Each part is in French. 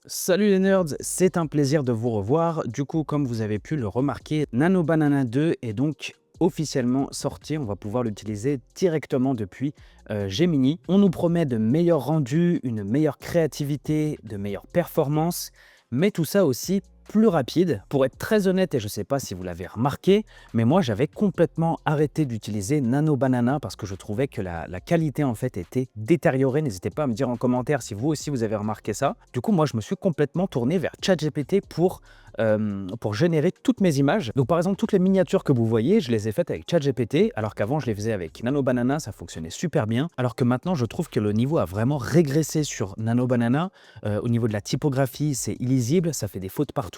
Salut les nerds, c'est un plaisir de vous revoir. Du coup, comme vous avez pu le remarquer, Nano Banana 2 est donc officiellement sorti. On va pouvoir l'utiliser directement depuis Gemini. On nous promet de meilleurs rendus, une meilleure créativité, de meilleures performances, mais tout ça aussi plus rapide. Pour être très honnête, et je ne sais pas si vous l'avez remarqué, mais moi j'avais complètement arrêté d'utiliser Nano Banana parce que je trouvais que la qualité en fait était détériorée. N'hésitez pas à me dire en commentaire si vous aussi vous avez remarqué ça. Du coup, moi je me suis complètement tourné vers ChatGPT pour générer toutes mes images. Donc par exemple, toutes les miniatures que vous voyez, je les ai faites avec ChatGPT, alors qu'avant je les faisais avec Nano Banana, ça fonctionnait super bien. Alors que maintenant, je trouve que le niveau a vraiment régressé sur Nano Banana. Au niveau de la typographie, c'est illisible, ça fait des fautes partout.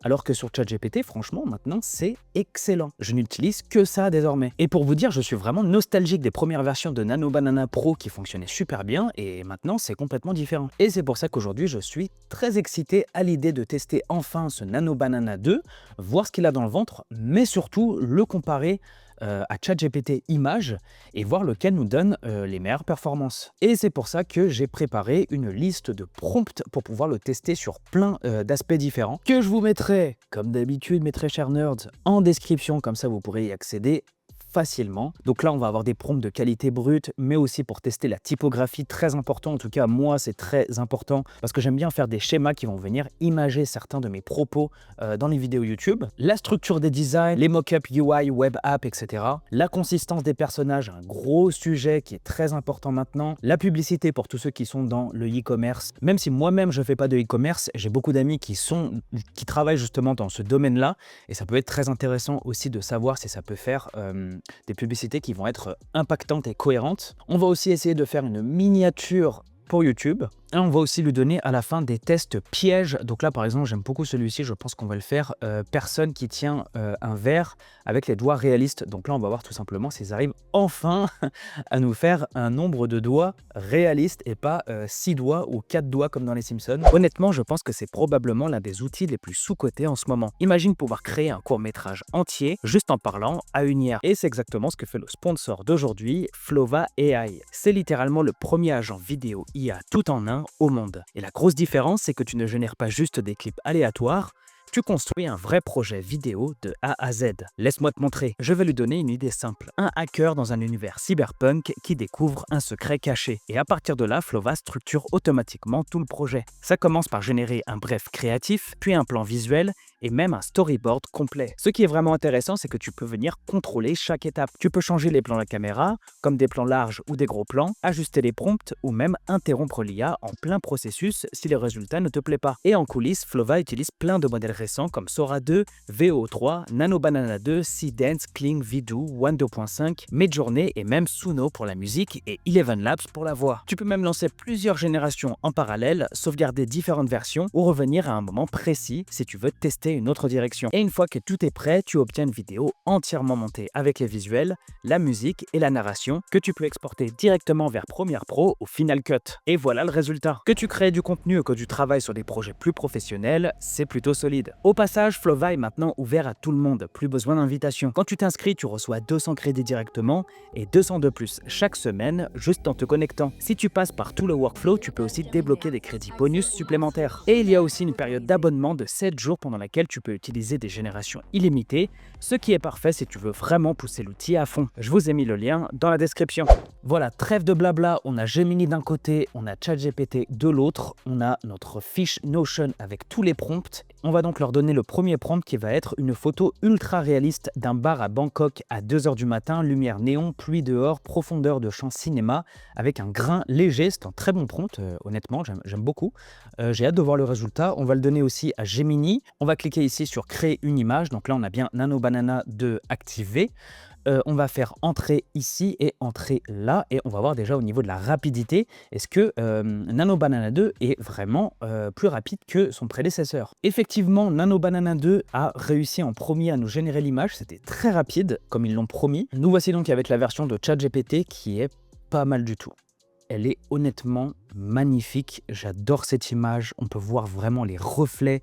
Alors que sur ChatGPT, franchement, maintenant, c'est excellent. Je n'utilise que ça désormais. Et pour vous dire, je suis vraiment nostalgique des premières versions de Nano Banana Pro qui fonctionnaient super bien, et maintenant, c'est complètement différent. Et c'est pour ça qu'aujourd'hui, je suis très excité à l'idée de tester enfin ce Nano Banana 2, voir ce qu'il a dans le ventre, mais surtout le comparer à ChatGPT Images et voir lequel nous donne les meilleures performances. Et c'est pour ça que j'ai préparé une liste de prompts pour pouvoir le tester sur plein d'aspects différents, que je vous mettrai, comme d'habitude mes très chers nerds, en description, comme ça vous pourrez y accéder facilement. Donc là, on va avoir des prompts de qualité brute, mais aussi pour tester la typographie, très important. En tout cas, moi, c'est très important parce que j'aime bien faire des schémas qui vont venir imager certains de mes propos dans les vidéos YouTube. La structure des designs, les mock-ups UI, web app, etc. La consistance des personnages, un gros sujet qui est très important maintenant. La publicité pour tous ceux qui sont dans le e-commerce. Même si moi-même, je ne fais pas de e-commerce, j'ai beaucoup d'amis qui travaillent justement dans ce domaine-là, et ça peut être très intéressant aussi de savoir si ça peut faire des publicités qui vont être impactantes et cohérentes. On va aussi essayer de faire une miniature pour YouTube. Et on va aussi lui donner à la fin des tests pièges. Donc là, par exemple, j'aime beaucoup celui-ci. Je pense qu'on va le faire. Personne qui tient un verre avec les doigts réalistes. Donc là, on va voir tout simplement s'ils arrivent enfin à nous faire un nombre de doigts réaliste et pas 6 doigts ou 4 doigts comme dans les Simpsons. Honnêtement, je pense que c'est probablement l'un des outils les plus sous-cotés en ce moment. Imagine pouvoir créer un court-métrage entier juste en parlant à une IA. Et c'est exactement ce que fait le sponsor d'aujourd'hui, Flova AI. C'est littéralement le premier agent vidéo IA tout en un au monde. Et la grosse différence, c'est que tu ne génères pas juste des clips aléatoires, tu construis un vrai projet vidéo de A à Z. Laisse-moi te montrer. Je vais lui donner une idée simple. Un hacker dans un univers cyberpunk qui découvre un secret caché. Et à partir de là, Flova structure automatiquement tout le projet. Ça commence par générer un bref créatif, puis un plan visuel, et même un storyboard complet. Ce qui est vraiment intéressant, c'est que tu peux venir contrôler chaque étape. Tu peux changer les plans de la caméra, comme des plans larges ou des gros plans, ajuster les prompts ou même interrompre l'IA en plein processus si le résultat ne te plaît pas. Et en coulisses, Flova utilise plein de modèles récents comme Sora 2, VO3, Nano Banana 2, Seedance, Kling, Vido, One 2.5, Midjourney et même Suno pour la musique et Eleven Labs pour la voix. Tu peux même lancer plusieurs générations en parallèle, sauvegarder différentes versions ou revenir à un moment précis si tu veux tester une autre direction. Et une fois que tout est prêt, tu obtiens une vidéo entièrement montée avec les visuels, la musique et la narration que tu peux exporter directement vers Premiere Pro ou Final Cut. Et voilà le résultat. Que tu crées du contenu ou que tu travailles sur des projets plus professionnels, c'est plutôt solide. Au passage, Flova est maintenant ouvert à tout le monde, plus besoin d'invitation. Quand tu t'inscris, tu reçois 200 crédits directement et 200 de plus chaque semaine juste en te connectant. Si tu passes par tout le workflow, tu peux aussi débloquer des crédits bonus supplémentaires. Et il y a aussi une période d'abonnement de 7 jours pendant laquelle tu peux utiliser des générations illimitées, ce qui est parfait si tu veux vraiment pousser l'outil à fond. Je vous ai mis le lien dans la description. Voilà, trêve de blabla, on a Gemini d'un côté, on a ChatGPT de l'autre, on a notre fiche Notion avec tous les prompts. On va donc leur donner le premier prompt qui va être une photo ultra réaliste d'un bar à Bangkok à 2h du matin, lumière néon, pluie dehors, profondeur de champ cinéma, avec un grain léger. C'est un très bon prompt, honnêtement, j'aime beaucoup. J'ai hâte de voir le résultat. On va le donner aussi à Gemini. On va cliquer ici sur créer une image. Donc là, on a bien Nano Banana 2 activé. On va faire entrer ici et entrer là, et on va voir déjà au niveau de la rapidité, est-ce que Nano Banana 2 est vraiment plus rapide que son prédécesseur. Effectivement, Nano Banana 2 a réussi en premier à nous générer l'image, c'était très rapide, comme ils l'ont promis. Nous voici donc avec la version de ChatGPT qui est pas mal du tout. elle est honnêtement magnifique. J'adore cette image. On peut voir vraiment les reflets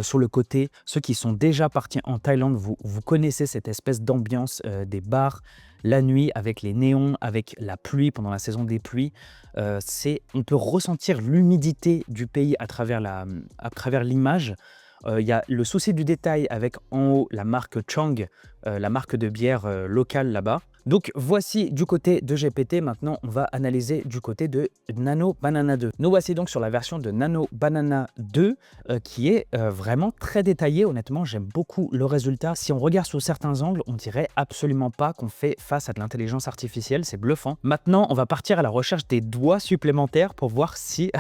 sur le côté. Ceux qui sont déjà partis en Thaïlande, vous connaissez cette espèce d'ambiance des bars la nuit avec les néons, avec la pluie pendant la saison des pluies. On peut ressentir l'humidité du pays à travers l'image. Il y a le souci du détail avec en haut la marque Chang, la marque de bière locale là-bas. Donc voici du côté de GPT. Maintenant, on va analyser du côté de Nano Banana 2. Nous voici donc sur la version de Nano Banana 2 qui est vraiment très détaillée. Honnêtement, j'aime beaucoup le résultat. Si on regarde sous certains angles, on dirait absolument pas qu'on fait face à de l'intelligence artificielle. C'est bluffant. Maintenant, on va partir à la recherche des doigts supplémentaires pour voir si...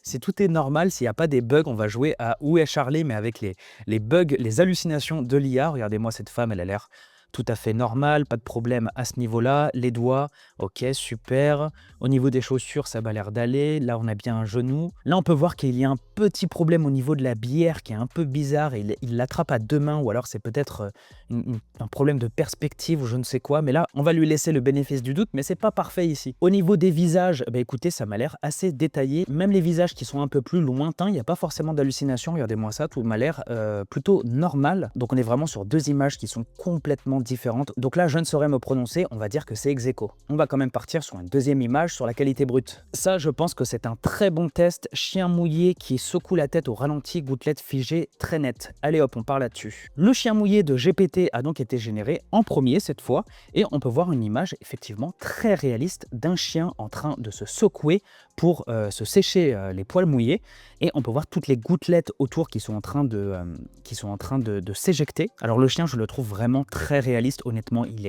si tout est normal, s'il n'y a pas des bugs. On va jouer à Où est Charlie, mais avec les bugs, les hallucinations de l'IA. Regardez-moi cette femme, elle a l'air tout à fait normale, pas de problème à ce niveau-là. Les doigts, ok, super. Au niveau des chaussures, ça a l'air d'aller. Là, on a bien un genou. Là, on peut voir qu'il y a un petit problème au niveau de la bière qui est un peu bizarre. Il l'attrape à deux mains ou alors c'est peut-être un problème de perspective ou je ne sais quoi. Mais là, on va lui laisser le bénéfice du doute, mais c'est pas parfait ici. Au niveau des visages, bah écoutez, ça m'a l'air assez détaillé. Même les visages qui sont un peu plus lointains, il n'y a pas forcément d'hallucination. Regardez-moi ça, tout m'a l'air plutôt normal. Donc on est vraiment sur deux images qui sont complètement différentes. Donc là, je ne saurais me prononcer, on va dire que c'est ex aequo. On va quand même partir sur une deuxième image sur la qualité brute. Ça, je pense que c'est un très bon test. Chien mouillé qui secoue la tête au ralenti, gouttelette figée, très nette. Allez hop, on part là-dessus. Le chien mouillé de GPT a donc été généré en premier cette fois et on peut voir une image effectivement très réaliste d'un chien en train de se secouer pour se sécher les poils mouillés et on peut voir toutes les gouttelettes autour qui sont en train de s'éjecter. Alors le chien, je le trouve vraiment très réaliste. Honnêtement, il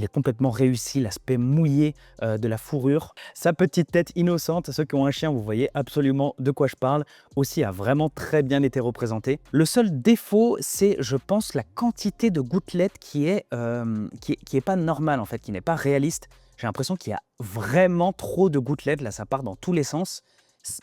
est complètement réussi, l'aspect mouillé de la fourrure. Sa petite tête innocente, ceux qui ont un chien, vous voyez absolument de quoi je parle, aussi a vraiment très bien été représenté. Le seul défaut, c'est, je pense, la quantité de gouttelettes qui est pas normale en fait, qui n'est pas réaliste. J'ai l'impression qu'il y a vraiment trop de gouttelettes, là ça part dans tous les sens.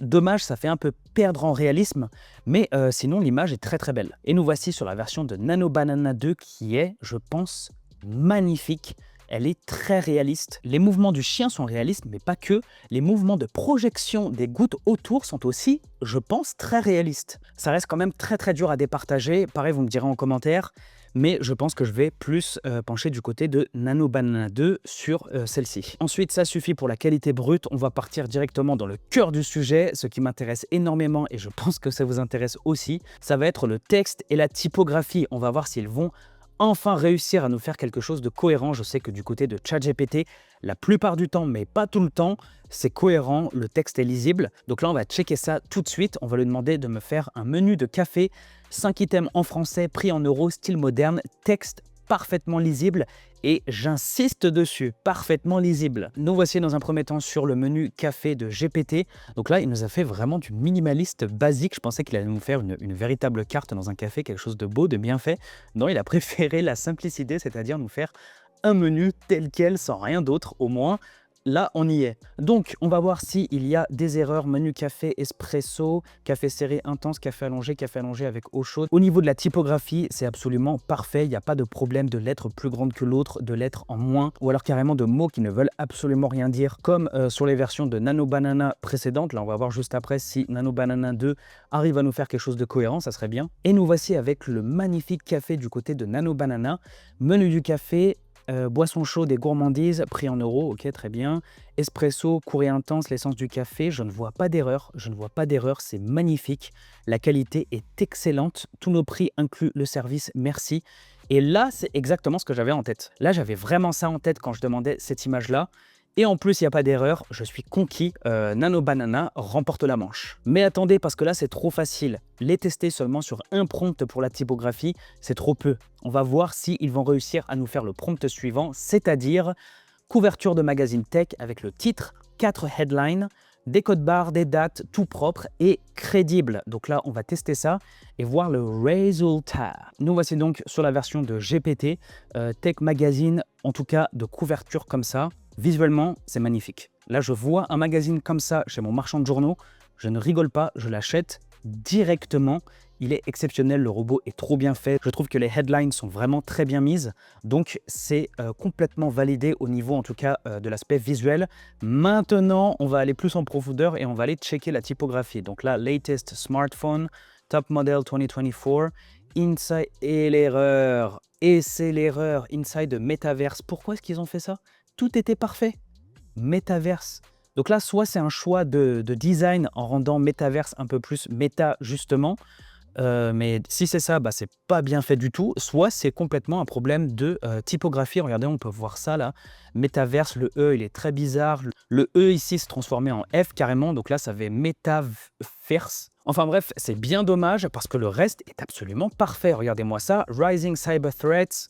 Dommage, ça fait un peu perdre en réalisme, mais sinon l'image est très très belle. Et nous voici sur la version de Nano Banana 2 qui est, je pense, magnifique. Elle est très réaliste. Les mouvements du chien sont réalistes, mais pas que. Les mouvements de projection des gouttes autour sont aussi, je pense, très réalistes. Ça reste quand même très très dur à départager. Pareil, vous me direz en commentaire. Mais je pense que je vais plus pencher du côté de Nano Banana 2 sur celle-ci. Ensuite, ça suffit pour la qualité brute. On va partir directement dans le cœur du sujet. Ce qui m'intéresse énormément, et je pense que ça vous intéresse aussi, ça va être le texte et la typographie. On va voir s'ils vont enfin réussir à nous faire quelque chose de cohérent. Je sais que du côté de ChatGPT, la plupart du temps, mais pas tout le temps, c'est cohérent, le texte est lisible. Donc là, on va checker ça tout de suite. On va lui demander de me faire un menu de café, 5 items en français, prix en euros, style moderne, texte parfaitement lisible et j'insiste dessus, parfaitement lisible. Nous voici dans un premier temps sur le menu café de GPT. Donc là, il nous a fait vraiment du minimaliste basique. Je pensais qu'il allait nous faire une véritable carte dans un café, quelque chose de beau, de bien fait. Non, il a préféré la simplicité, c'est-à-dire nous faire un menu tel quel, sans rien d'autre, au moins. Là, on y est. Donc, on va voir s'il y a des erreurs. Menu café, espresso, café serré intense, café allongé avec eau chaude. Au niveau de la typographie, c'est absolument parfait. Il n'y a pas de problème de lettres plus grandes que l'autre, de lettres en moins, ou alors carrément de mots qui ne veulent absolument rien dire, comme sur les versions de Nano Banana précédentes. Là, on va voir juste après si Nano Banana 2 arrive à nous faire quelque chose de cohérent, ça serait bien. Et nous voici avec le magnifique café du côté de Nano Banana. Menu du café, boisson chaude et gourmandise, prix en euros, ok, très bien. Espresso, courrier intense, l'essence du café, je ne vois pas d'erreur, c'est magnifique. La qualité est excellente, tous nos prix incluent le service, merci. Et là, c'est exactement ce que j'avais en tête. Là, j'avais vraiment ça en tête quand je demandais cette image-là. Et en plus, il n'y a pas d'erreur, je suis conquis, Nano Banana remporte la manche. Mais attendez, parce que là, c'est trop facile. Les tester seulement sur un prompt pour la typographie, c'est trop peu. On va voir s'ils vont réussir à nous faire le prompt suivant, c'est-à-dire couverture de magazine tech avec le titre, 4 headlines, des codes barres, des dates, tout propre et crédible. Donc là, on va tester ça et voir le résultat. Nous voici donc sur la version de GPT, Tech Magazine, en tout cas de couverture comme ça. Visuellement, c'est magnifique. Là, je vois un magazine comme ça chez mon marchand de journaux, je ne rigole pas, je l'achète directement. il est exceptionnel, le robot est trop bien fait. Je trouve que les headlines sont vraiment très bien mises, donc c'est complètement validé au niveau en tout cas de l'aspect visuel. Maintenant, on va aller plus en profondeur et on va aller checker la typographie. Donc là, latest smartphone, top model 2024, inside et c'est l'erreur inside de Metaverse. Pourquoi est-ce qu'ils ont fait ça? Tout était parfait. Metaverse. Donc là, soit c'est un choix de design en rendant Metaverse un peu plus méta justement, mais si c'est ça, bah, c'est pas bien fait du tout. Soit c'est complètement un problème de typographie. Regardez, on peut voir ça là. Metaverse, le E, il est très bizarre. Le E ici se transformait en F carrément. Donc là, ça fait Metaverse. Enfin bref, c'est bien dommage parce que le reste est absolument parfait. Regardez-moi ça. Rising Cyber Threats.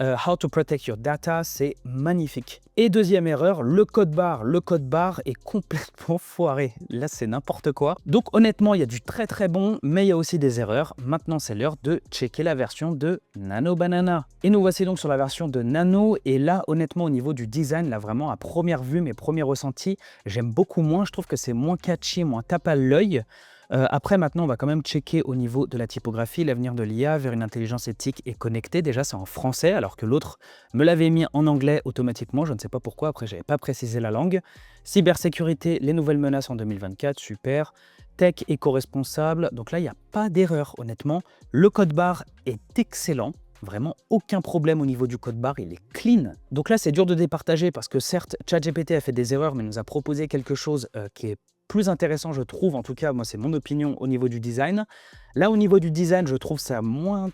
How to protect your data, c'est magnifique. Et deuxième erreur, le code barre est complètement foiré. Là, c'est n'importe quoi. Donc honnêtement, il y a du très très bon, mais il y a aussi des erreurs. Maintenant, c'est l'heure de checker la version de Nano Banana. Et nous voici donc sur la version de Nano. Et là, honnêtement, au niveau du design, là vraiment à première vue, mes premiers ressentis, j'aime beaucoup moins. Je trouve que c'est moins catchy, moins tape à l'œil. Après, maintenant, on va quand même checker au niveau de la typographie, l'avenir de l'IA vers une intelligence éthique et connectée. Déjà, c'est en français, alors que l'autre me l'avait mis en anglais automatiquement. Je ne sais pas pourquoi, après, je n'avais pas précisé la langue. Cybersécurité, les nouvelles menaces en 2024, super. Tech éco-responsable, donc là, il n'y a pas d'erreur, honnêtement. Le code barre est excellent. Vraiment aucun problème au niveau du code barre, il est clean. Donc là, c'est dur de départager parce que certes, ChatGPT a fait des erreurs, mais nous a proposé quelque chose qui est plus intéressant, je trouve. En tout cas, moi, c'est mon opinion au niveau du design. Là, au niveau du design, je trouve ça moins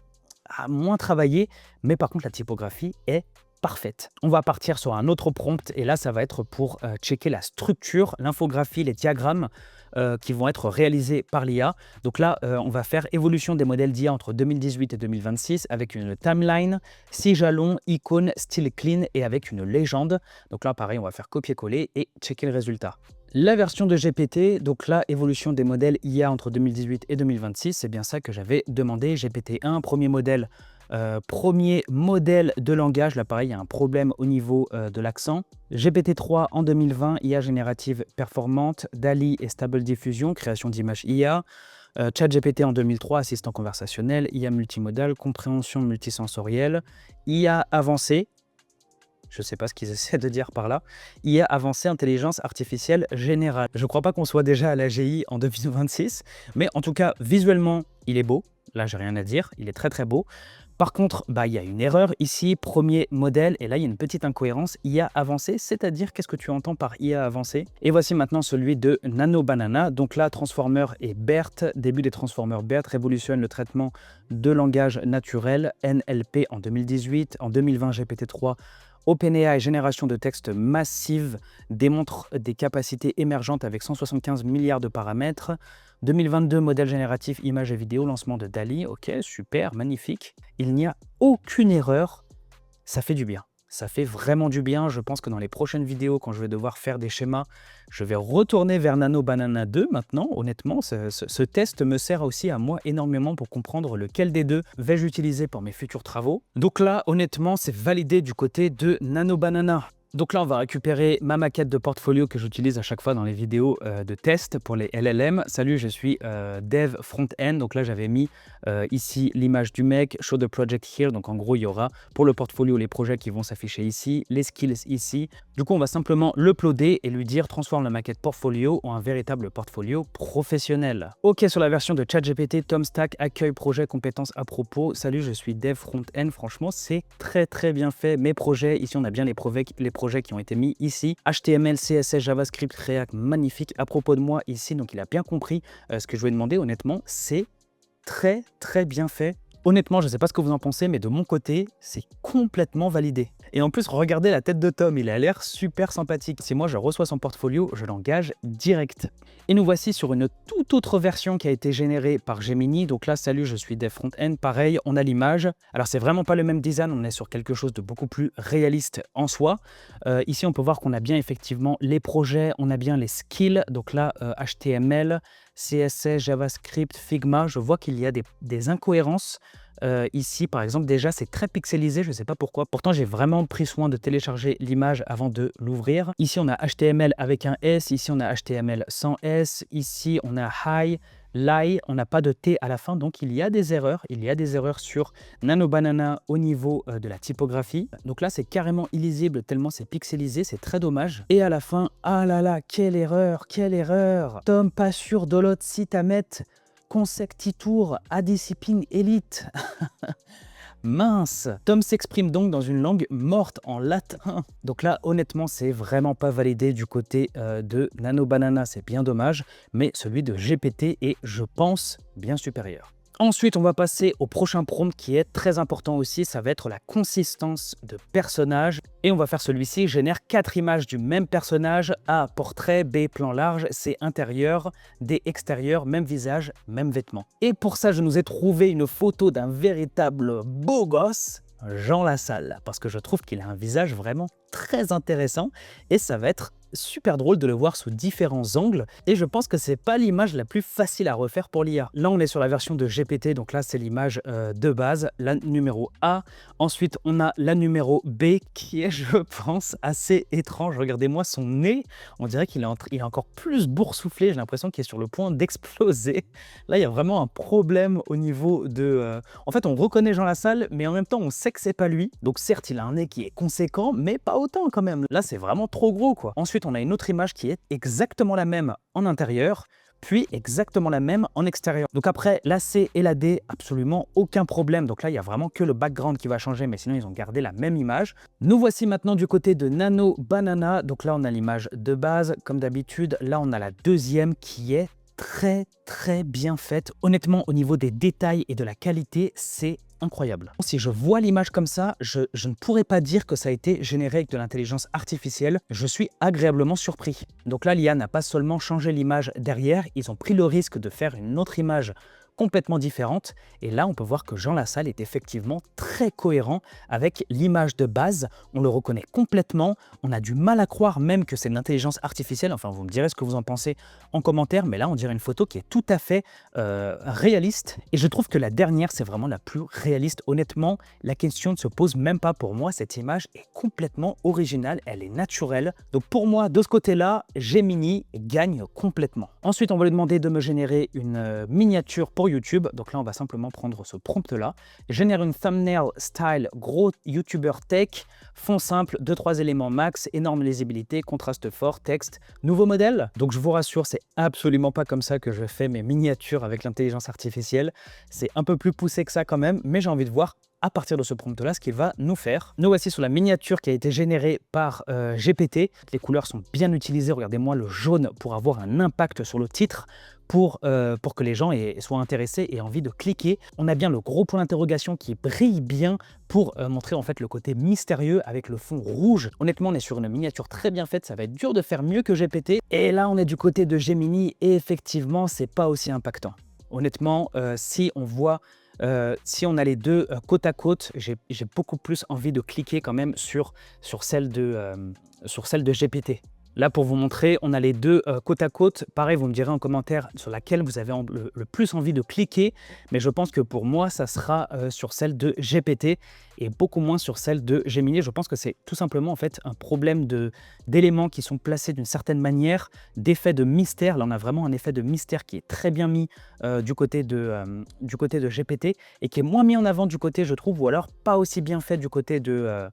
travaillé, mais par contre, la typographie est parfaite. On va partir sur un autre prompt et là, ça va être pour checker la structure, l'infographie, les diagrammes qui vont être réalisés par l'IA. Donc là, on va faire évolution des modèles d'IA entre 2018 et 2026 avec une timeline, 6 jalons, icônes, style clean et avec une légende. Donc là, pareil, on va faire copier-coller et checker le résultat. La version de GPT, donc là, évolution des modèles IA entre 2018 et 2026, c'est bien ça que j'avais demandé. GPT-1, premier modèle de langage, là pareil, il y a un problème au niveau de l'accent. GPT-3 en 2020, IA générative performante, DALL-E et Stable Diffusion, création d'images IA. ChatGPT en 2003, assistant conversationnel, IA multimodal, compréhension multisensorielle, IA avancée. Je ne sais pas ce qu'ils essaient de dire par là. IA avancée, intelligence artificielle générale. Je ne crois pas qu'on soit déjà à l'AGI en 2026, mais en tout cas, visuellement, il est beau. Là, j'ai rien à dire, il est très très beau. Par contre, il y a une erreur ici, premier modèle, et là, il y a une petite incohérence. IA avancée, c'est-à-dire qu'est-ce que tu entends par IA avancée? Et voici maintenant celui de Nano Banana. Donc là, Transformer et BERT, début des Transformers BERT, révolutionne le traitement de langage naturel, NLP en 2018, en 2020, GPT-3, OpenAI, génération de texte massive, démontre des capacités émergentes avec 175 milliards de paramètres. 2022, modèle génératif images et vidéos, lancement de DALL-E. Ok, super, magnifique. Il n'y a aucune erreur. Ça fait du bien. Ça fait vraiment du bien. Je pense que dans les prochaines vidéos, quand je vais devoir faire des schémas, je vais retourner vers Nano Banana 2 maintenant. Honnêtement, ce test me sert aussi à moi énormément pour comprendre lequel des deux vais-je utiliser pour mes futurs travaux. Donc là, honnêtement, c'est validé du côté de Nano Banana. Donc là, on va récupérer ma maquette de portfolio que j'utilise à chaque fois dans les vidéos de test pour les LLM. Salut, je suis dev front-end. Donc là, j'avais mis ici l'image du mec, show the project here. Donc en gros, il y aura pour le portfolio les projets qui vont s'afficher ici, les skills ici. Du coup, on va simplement l'uploader et lui dire transforme la maquette portfolio en un véritable portfolio professionnel. Ok, sur la version de ChatGPT, Tom Stack, accueil, projet, compétences à propos. Salut, je suis dev front-end. Franchement, c'est très très bien fait. Mes projets, ici, on a bien les projets qui ont été mis ici. HTML, CSS, JavaScript, React, magnifique. À propos de moi ici, donc il a bien compris ce que je lui ai demandé. Honnêtement, c'est très très bien fait. Honnêtement, je ne sais pas ce que vous en pensez, mais de mon côté, c'est complètement validé. Et en plus, regardez la tête de Tom, il a l'air super sympathique. Si moi je reçois son portfolio, je l'engage direct. Et nous voici sur une toute autre version qui a été générée par Gemini. Donc là, salut, je suis dev front-end. Pareil, on a l'image. Alors c'est vraiment pas le même design, on est sur quelque chose de beaucoup plus réaliste en soi. Ici, on peut voir qu'on a bien effectivement les projets, on a bien les skills. Donc là, HTML, CSS, JavaScript, Figma. Je vois qu'il y a des incohérences. Ici, par exemple, déjà, c'est très pixelisé, je ne sais pas pourquoi. Pourtant, j'ai vraiment pris soin de télécharger l'image avant de l'ouvrir. Ici, on a HTML avec un S. Ici, on a HTML sans S. Ici, on a high, l'I, on n'a pas de T à la fin, donc il y a des erreurs. Il y a des erreurs sur Nano Banana au niveau de la typographie. Donc là, c'est carrément illisible tellement c'est pixelisé, c'est très dommage. Et à la fin, ah là là, quelle erreur, quelle erreur. Tom pas sûr dolot si tamet consectitour adiscipline élite. Mince! Tom s'exprime donc dans une langue morte en latin. Donc là, honnêtement, c'est vraiment pas validé du côté de Nano Banana, c'est bien dommage, mais celui de GPT est, je pense, bien supérieur. Ensuite, on va passer au prochain prompt qui est très important aussi, ça va être la consistance de personnage. Et on va faire celui-ci, génère 4 images du même personnage, A, portrait, B, plan large, C, intérieur, D, extérieur, même visage, même vêtements. Et pour ça, je nous ai trouvé une photo d'un véritable beau gosse, Jean Lassalle, parce que je trouve qu'il a un visage vraiment très intéressant et ça va être super drôle de le voir sous différents angles et je pense que c'est pas l'image la plus facile à refaire pour l'IA. Là on est sur la version de GPT, donc là c'est l'image de base, la numéro A. Ensuite on a la numéro B qui est, je pense, assez étrange. Regardez-moi son nez, on dirait qu'il est encore plus boursouflé, j'ai l'impression qu'il est sur le point d'exploser. Là il y a vraiment un problème au niveau de... En fait on reconnaît Jean Lassalle mais en même temps on sait que c'est pas lui. Donc certes il a un nez qui est conséquent mais pas autant quand même. Là c'est vraiment trop gros quoi. Ensuite on a une autre image qui est exactement la même en intérieur, puis exactement la même en extérieur. Donc après, la C et la D, absolument aucun problème. Donc là, il n'y a vraiment que le background qui va changer, mais sinon, ils ont gardé la même image. Nous voici maintenant du côté de Nano Banana. Donc là, on a l'image de base, comme d'habitude. Là, on a la deuxième qui est très bien faite. Honnêtement, au niveau des détails et de la qualité, c'est incroyable. Si je vois l'image comme ça, je ne pourrais pas dire que ça a été généré avec de l'intelligence artificielle. Je suis agréablement surpris. Donc là, l'IA n'a pas seulement changé l'image derrière, ils ont pris le risque de faire une autre image complètement différente. Et là, on peut voir que Jean Lassalle est effectivement très cohérent avec l'image de base. On le reconnaît complètement. On a du mal à croire même que c'est de l'intelligence artificielle. Enfin, vous me direz ce que vous en pensez en commentaire. Mais là, on dirait une photo qui est tout à fait réaliste. Et je trouve que la dernière, c'est vraiment la plus réaliste. Honnêtement, la question ne se pose même pas pour moi. Cette image est complètement originale. Elle est naturelle. Donc pour moi, de ce côté-là, Gemini gagne complètement. Ensuite, on va lui demander de me générer une miniature pour YouTube. Donc là, on va simplement prendre ce prompt-là. Génère une thumbnail style gros YouTuber tech, fond simple, 2-3 éléments max, énorme lisibilité, contraste fort, texte, nouveau modèle. Donc je vous rassure, c'est absolument pas comme ça que je fais mes miniatures avec l'intelligence artificielle. C'est un peu plus poussé que ça quand même, mais j'ai envie de voir à partir de ce prompt-là ce qu'il va nous faire. Nous voici sur la miniature qui a été générée par GPT. Les couleurs sont bien utilisées. Regardez-moi le jaune pour avoir un impact sur le titre, pour que les gens soient intéressés et aient envie de cliquer. On a bien le gros point d'interrogation qui brille bien pour montrer en fait le côté mystérieux avec le fond rouge. Honnêtement, on est sur une miniature très bien faite. Ça va être dur de faire mieux que GPT. Et là, on est du côté de Gemini et effectivement, c'est pas aussi impactant. Honnêtement, si on a les deux côte à côte, j'ai beaucoup plus envie de cliquer quand même sur celle de GPT. Là, pour vous montrer, on a les deux côte à côte. Pareil, vous me direz en commentaire sur laquelle vous avez le plus envie de cliquer. Mais je pense que pour moi, ça sera sur celle de GPT et beaucoup moins sur celle de Gemini. Je pense que c'est tout simplement en fait un problème d'éléments qui sont placés d'une certaine manière, d'effet de mystère. Là, on a vraiment un effet de mystère qui est très bien mis du côté de GPT et qui est moins mis en avant du côté, je trouve, ou alors pas aussi bien fait du côté de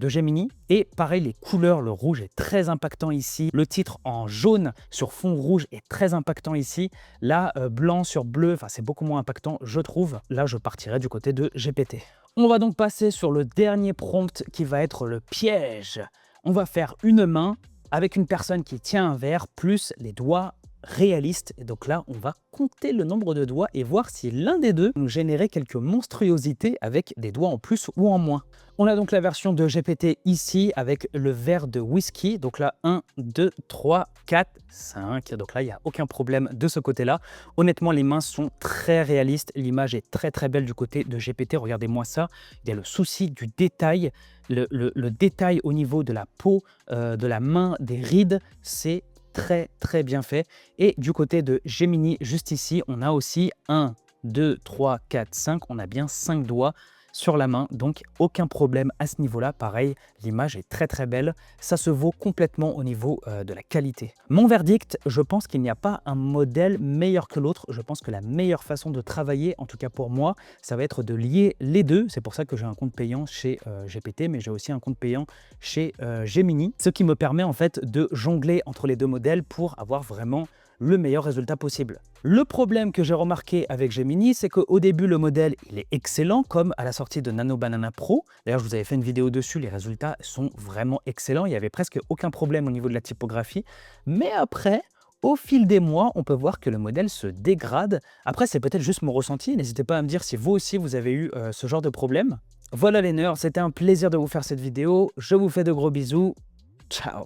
Gemini. Et pareil, les couleurs, le rouge est très impactant ici. Le titre en jaune sur fond rouge est très impactant ici. Là, blanc sur bleu, c'est beaucoup moins impactant, je trouve. Là, je partirai du côté de GPT. On va donc passer sur le dernier prompt qui va être le piège. On va faire une main avec une personne qui tient un verre plus les doigts réalistes. Et donc là, on va compter le nombre de doigts et voir si l'un des deux nous générait quelques monstruosités avec des doigts en plus ou en moins. On a donc la version de GPT ici avec le verre de whisky. Donc là, 1, 2, 3, 4, 5. Donc là, il n'y a aucun problème de ce côté-là. Honnêtement, les mains sont très réalistes. L'image est très belle du côté de GPT. Regardez-moi ça. Il y a le souci du détail. Le détail au niveau de la peau, de la main, des rides, c'est très bien fait. Et du côté de Gemini, juste ici, on a aussi 1, 2, 3, 4, 5. On a bien 5 doigts. sur la main, donc aucun problème à ce niveau-là. Pareil, l'image est très très belle, ça se vaut complètement au niveau de la qualité. Mon verdict, je pense qu'il n'y a pas un modèle meilleur que l'autre. Je pense que la meilleure façon de travailler, en tout cas pour moi, ça va être de lier les deux. C'est pour ça que j'ai un compte payant chez GPT, mais j'ai aussi un compte payant chez Gemini, ce qui me permet en fait de jongler entre les deux modèles pour avoir vraiment le meilleur résultat possible. Le problème que j'ai remarqué avec Gemini, c'est qu'au début, le modèle il est excellent, comme à la sortie de Nano Banana Pro. D'ailleurs, je vous avais fait une vidéo dessus, les résultats sont vraiment excellents. Il n'y avait presque aucun problème au niveau de la typographie. Mais après, au fil des mois, on peut voir que le modèle se dégrade. Après, c'est peut-être juste mon ressenti. N'hésitez pas à me dire si vous aussi, vous avez eu ce genre de problème. Voilà les nerds, c'était un plaisir de vous faire cette vidéo. Je vous fais de gros bisous. Ciao!